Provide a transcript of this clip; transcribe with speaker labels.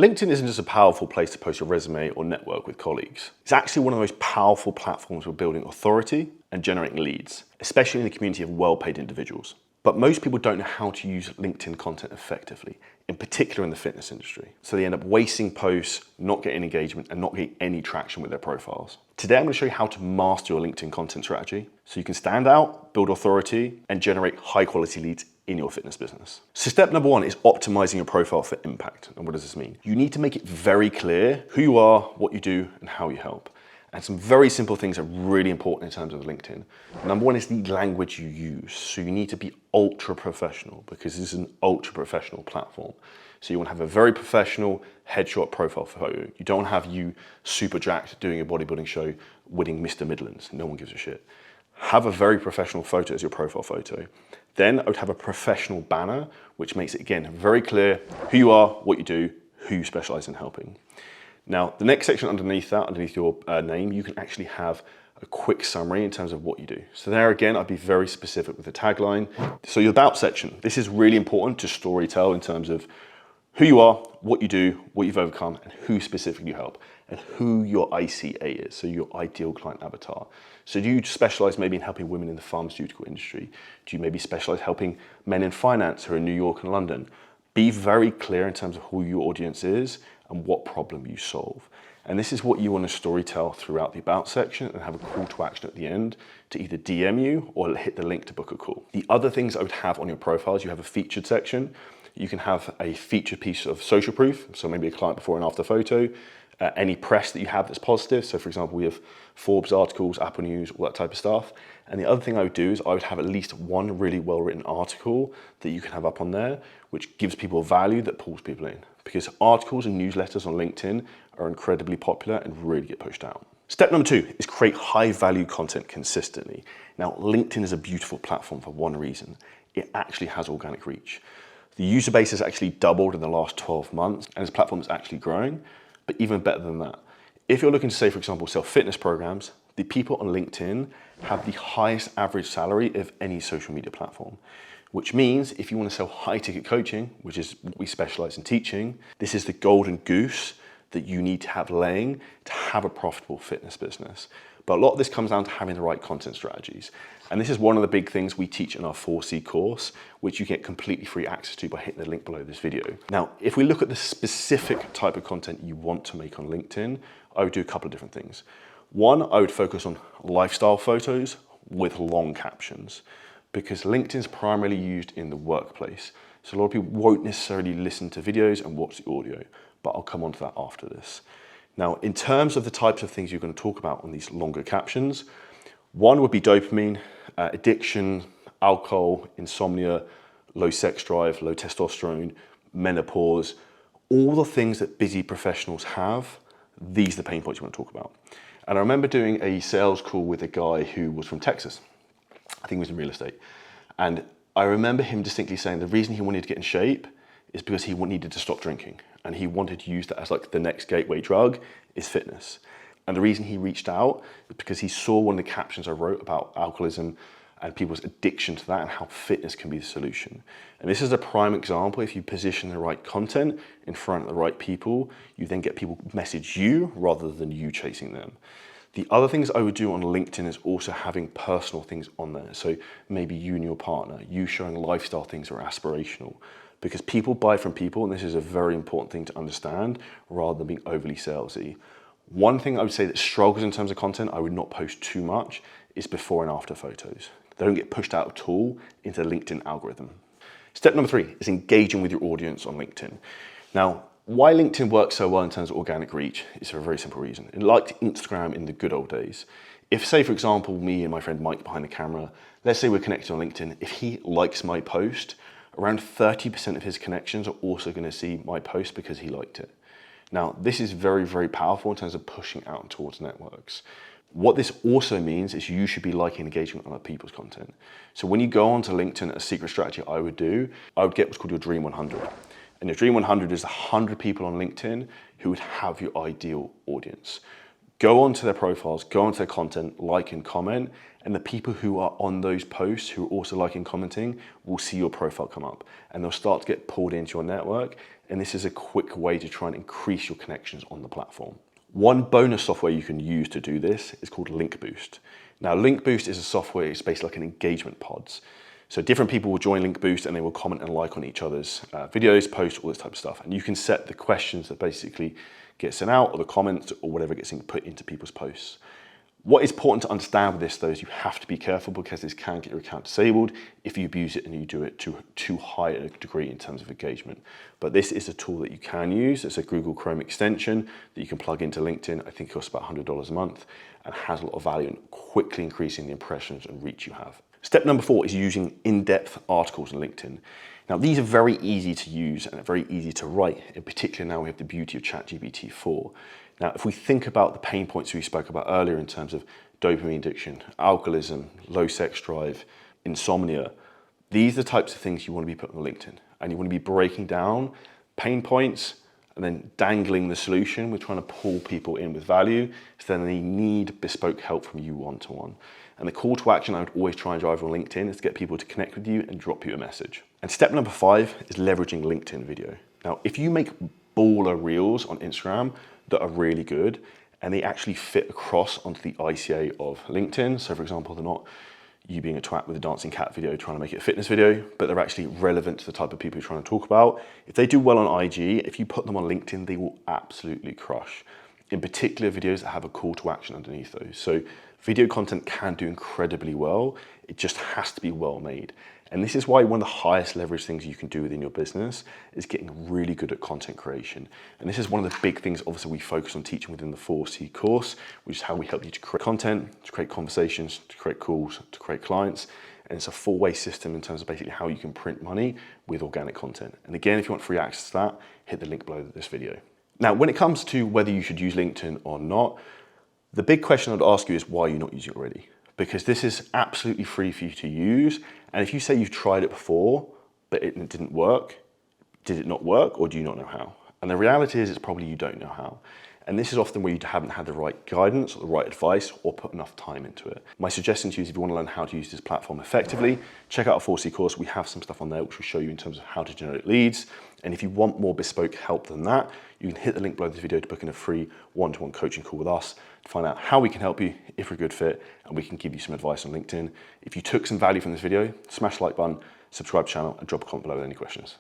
Speaker 1: LinkedIn isn't just a powerful place to post your resume or network with colleagues. It's actually one of the most powerful platforms for building authority and generating leads, especially in the community of well-paid individuals. But most people don't know how to use LinkedIn content effectively, in particular in the fitness industry. So they end up wasting posts, not getting engagement, and not getting any traction with their profiles. Today, I'm going to show you how to master your LinkedIn content strategy so you can stand out, build authority, and generate high-quality leads in your fitness business. So step number one is optimizing your profile for impact. And what does this mean? You need to make it very clear who you are, what you do, and how you help. And some very simple things are really important in terms of LinkedIn. Number one is the language you use. So you need to be ultra professional because this is an ultra professional platform. So you want to have a very professional headshot profile photo. You don't have you super jacked doing a bodybuilding show winning Mr. Midlands. No one gives a shit. Have a very professional photo as your profile photo. Then I would have a professional banner, which makes it, again, very clear who you are, what you do, who you specialize in helping. Now, the next section underneath that, underneath your name, you can actually have a quick summary in terms of what you do. So there again, I'd be very specific with the tagline. So your about section, this is really important to storytell in terms of who you are, what you do, what you've overcome, and who specifically you help, and who your ICA is, so your ideal client avatar. So do you specialize maybe in helping women in the pharmaceutical industry? Do you maybe specialize helping men in finance who are in New York and London? Be very clear in terms of who your audience is and what problem you solve. And this is what you want to storytell throughout the about section and have a call to action at the end to either DM you or hit the link to book a call. The other things I would have on your profiles, you have a featured section. You can have a featured piece of social proof, so maybe a client before and after photo, any press that you have that's positive. So for example, we have Forbes articles, Apple News, all that type of stuff. And the other thing I would do is I would have at least one really well-written article that you can have up on there, which gives people value that pulls people in. Because articles and newsletters on LinkedIn are incredibly popular and really get pushed out. Step number two is create high-value content consistently. Now, LinkedIn is a beautiful platform for one reason. It actually has organic reach. The user base has actually doubled in the last 12 months, and this platform is actually growing. But even better than that, if you're looking to say, for example, sell fitness programs, the people on LinkedIn have the highest average salary of any social media platform, which means if you want to sell high ticket coaching, which is what we specialize in teaching, this is the golden goose that you need to have laying to have a profitable fitness business. But a lot of this comes down to having the right content strategies. And this is one of the big things we teach in our 4C course, which you get completely free access to by hitting the link below this video. Now, if we look at the specific type of content you want to make on LinkedIn, I would do a couple of different things. One, I would focus on lifestyle photos with long captions because LinkedIn is primarily used in the workplace. So a lot of people won't necessarily listen to videos and watch the audio, but I'll come on to that after this. Now, in terms of the types of things you're going to talk about on these longer captions, one would be dopamine, addiction, alcohol, insomnia, low sex drive, low testosterone, menopause, all the things that busy professionals have, these are the pain points you want to talk about. And I remember doing a sales call with a guy who was from Texas. I think he was in real estate. And I remember him distinctly saying the reason he wanted to get in shape is because he needed to stop drinking. And he wanted to use that as like the next gateway drug is fitness. And the reason he reached out is because he saw one of the captions I wrote about alcoholism and people's addiction to that and how fitness can be the solution. And this is a prime example. If you position the right content in front of the right people, you then get people message you rather than you chasing them. The other things I would do on LinkedIn is also having personal things on there. So maybe you and your partner, you showing lifestyle things that are aspirational. Because people buy from people, and this is a very important thing to understand, rather than being overly salesy. One thing I would say that struggles in terms of content, I would not post too much, is before and after photos. They don't get pushed out at all into the LinkedIn algorithm. Step number three is engaging with your audience on LinkedIn. Now, why LinkedIn works so well in terms of organic reach is for a very simple reason. It liked Instagram in the good old days. If, say, for example, me and my friend Mike behind the camera, let's say we're connected on LinkedIn, if he likes my post, around 30% of his connections are also going to see my post because he liked it. Now, this is very, very powerful in terms of pushing out towards networks. What this also means is you should be liking and engaging with other people's content. So when you go onto LinkedIn, a secret strategy I would get what's called your Dream 100. And your Dream 100 is 100 people on LinkedIn who would have your ideal audience. Go onto their profiles, go onto their content, like and comment, and the people who are on those posts who are also liking and commenting will see your profile come up, and they'll start to get pulled into your network. And this is a quick way to try and increase your connections on the platform. One bonus software you can use to do this is called Link Boost. Now, Link Boost is a software, it's basically like an engagement pods. So different people will join Link Boost and they will comment and like on each other's videos, posts, all this type of stuff. And you can set the questions that basically get sent out, or the comments, or whatever gets put into people's posts. What is important to understand with this though is you have to be careful, because this can get your account disabled if you abuse it and you do it to too high a degree in terms of engagement. But this is a tool that you can use. It's a Google Chrome extension that you can plug into LinkedIn. I think it costs about $100 a month and has a lot of value in quickly increasing the impressions and reach you have. Step number 4 is using in-depth articles on LinkedIn. Now, these are very easy to use and very easy to write. In particular, now we have the beauty of ChatGPT 4. Now, if we think about the pain points we spoke about earlier in terms of dopamine addiction, alcoholism, low sex drive, insomnia, these are the types of things you want to be putting on LinkedIn. And you want to be breaking down pain points and then dangling the solution. We're trying to pull people in with value, so then they need bespoke help from you one-to-one. And the call to action I would always try and drive on LinkedIn is to get people to connect with you and drop you a message. And step number 5 is leveraging LinkedIn video. Now, if you make baller reels on Instagram that are really good and they actually fit across onto the ICA of LinkedIn, so for example, they're not you being a twat with a dancing cat video trying to make it a fitness video, but they're actually relevant to the type of people you're trying to talk about. If they do well on IG, if you put them on LinkedIn, they will absolutely crush. In particular, videos that have a call to action underneath those. So video content can do incredibly well. It just has to be well made. And this is why one of the highest leverage things you can do within your business is getting really good at content creation. And this is one of the big things, obviously, we focus on teaching within the 4C course, which is how we help you to create content, to create conversations, to create calls, to create clients. And it's a 4-way system in terms of basically how you can print money with organic content. And again, if you want free access to that, hit the link below this video. Now, when it comes to whether you should use LinkedIn or not, the big question I'd ask you is why you're not using it already. Because this is absolutely free for you to use. And if you say you've tried it before, but it didn't work, did it not work, or do you not know how? And the reality is it's probably you don't know how. And this is often where you haven't had the right guidance or the right advice or put enough time into it. My suggestion to you is if you want to learn how to use this platform effectively, check out our 4C course. We have some stuff on there which will show you in terms of how to generate leads. And if you want more bespoke help than that, you can hit the link below this video to book in a free one-to-one coaching call with us to find out how we can help you, if we're a good fit, and we can give you some advice on LinkedIn. If you took some value from this video, smash the like button, subscribe to the channel, and drop a comment below with any questions.